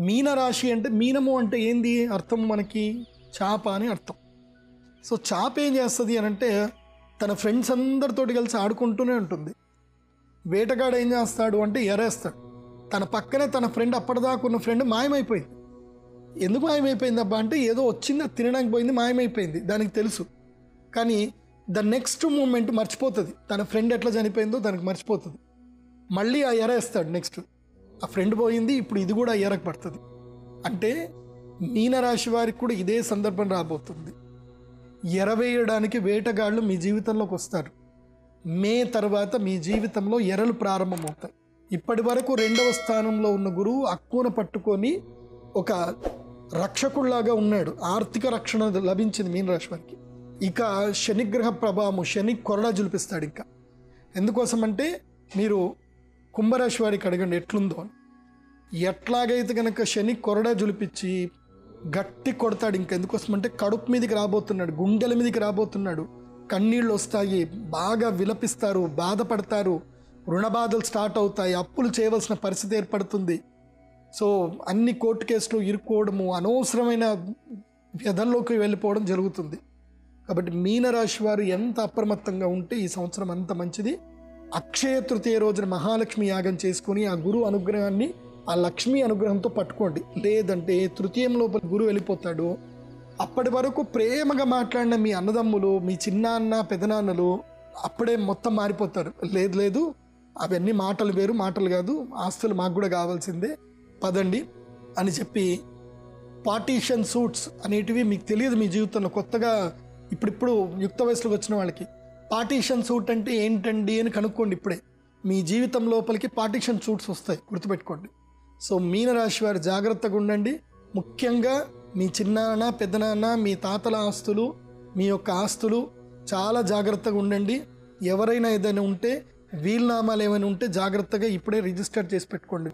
మీనరాశి అంటే మీనము అంటే ఏంది అర్థం మనకి చాప అని అర్థం. సో చాప ఏం చేస్తుంది అని అంటే తన ఫ్రెండ్స్ అందరితోటి కలిసి ఆడుకుంటూనే ఉంటుంది. వేటగాడు ఏం చేస్తాడు అంటే ఎరేస్తాడు. తన పక్కనే తన ఫ్రెండ్ అప్పటిదాకా ఉన్న ఫ్రెండ్ మాయమైపోయింది. ఎందుకు మాయమైపోయింది అబ్బా అంటే ఏదో వచ్చింది అది తినడానికి పోయింది మాయమైపోయింది దానికి తెలుసు. కానీ ద నెక్స్ట్ మూమెంట్ మర్చిపోతుంది, తన ఫ్రెండ్ ఎట్లా చనిపోయిందో దానికి మర్చిపోతుంది. మళ్ళీ ఆ ఎరేస్తాడు. నెక్స్ట్ ఆ ఫ్రెండ్ పోయింది, ఇప్పుడు ఇది కూడా ఎరకు పడుతుంది. అంటే మీనరాశి వారికి కూడా ఇదే సందర్భం రాబోతుంది. ఎరవేయడానికి వేటగాళ్ళు మీ జీవితంలోకి వస్తారు. మే తర్వాత మీ జీవితంలో ఎరలు ప్రారంభమవుతాయి. ఇప్పటి వరకు 2వ స్థానంలో ఉన్న గురువు అక్కున పట్టుకొని ఒక రక్షకుల్లాగా ఉన్నాడు. ఆర్థిక రక్షణ లభించింది మీనరాశి వారికి. ఇక శనిగ్రహ ప్రభావము, శని కొరడా జులిపిస్తాడు. ఇంకా ఎందుకోసం అంటే మీరు కుంభరాశి వారికి అడగండి ఎట్లుందో అని. ఎట్లాగైతే కనుక శని కొరడా జులిపించి గట్టి కొడతాడు. ఇంకా ఎందుకోసం అంటే కడుపు మీదకి రాబోతున్నాడు, గుండెల మీదకి రాబోతున్నాడు. కన్నీళ్ళు వస్తాయి, బాగా విలపిస్తారు, బాధపడతారు, రుణబాధలు స్టార్ట్ అవుతాయి, అప్పులు చేయవలసిన పరిస్థితి ఏర్పడుతుంది. సో అన్ని కోర్టు కేసులు ఇరుక్కోవడము, అనవసరమైన వ్యధల్లోకి వెళ్ళిపోవడం జరుగుతుంది. కాబట్టి మీనరాశి వారు ఎంత అప్రమత్తంగా ఉంటే ఈ సంవత్సరం అంత మంచిది. అక్షయ తృతీయ రోజున మహాలక్ష్మి యాగం చేసుకొని ఆ గురు అనుగ్రహాన్ని ఆ లక్ష్మీ అనుగ్రహంతో పట్టుకోండి. లేదంటే తృతీయం లోపల గురువు వెళ్ళిపోతాడు. అప్పటి వరకు ప్రేమగా మాట్లాడిన మీ అన్నదమ్ములు, మీ చిన్నాన్న పెదనాన్నలు అప్పుడే మొత్తం మారిపోతారు. లేదు లేదు అవన్నీ మాటలు వేరు, మాటలు కాదు, ఆస్తులు మాకు కూడా కావాల్సిందే పదండి అని చెప్పి పార్టీషన్ సూట్స్ అనేటివి మీకు తెలియదు మీ జీవితంలో. కొత్తగా ఇప్పుడిప్పుడు యుక్త వయసులోకి వచ్చిన వాళ్ళకి పార్టీషన్ సూట్ అంటే ఏంటండి అని కనుక్కోండి. ఇప్పుడే మీ జీవితం లోపలికి పార్టీషన్ సూట్స్ వస్తాయి, గుర్తుపెట్టుకోండి. సో మీనరాశి వారు జాగ్రత్తగా ఉండండి. ముఖ్యంగా మీ చిన్నాన్న పెద్దనాన్న మీ తాతల ఆస్తులు, మీ యొక్క ఆస్తులు చాలా జాగ్రత్తగా ఉండండి. ఎవరైనా ఏదైనా ఉంటే వీలునామాలు ఏమైనా ఉంటే జాగ్రత్తగా ఇప్పుడే రిజిస్టర్ చేసి పెట్టుకోండి.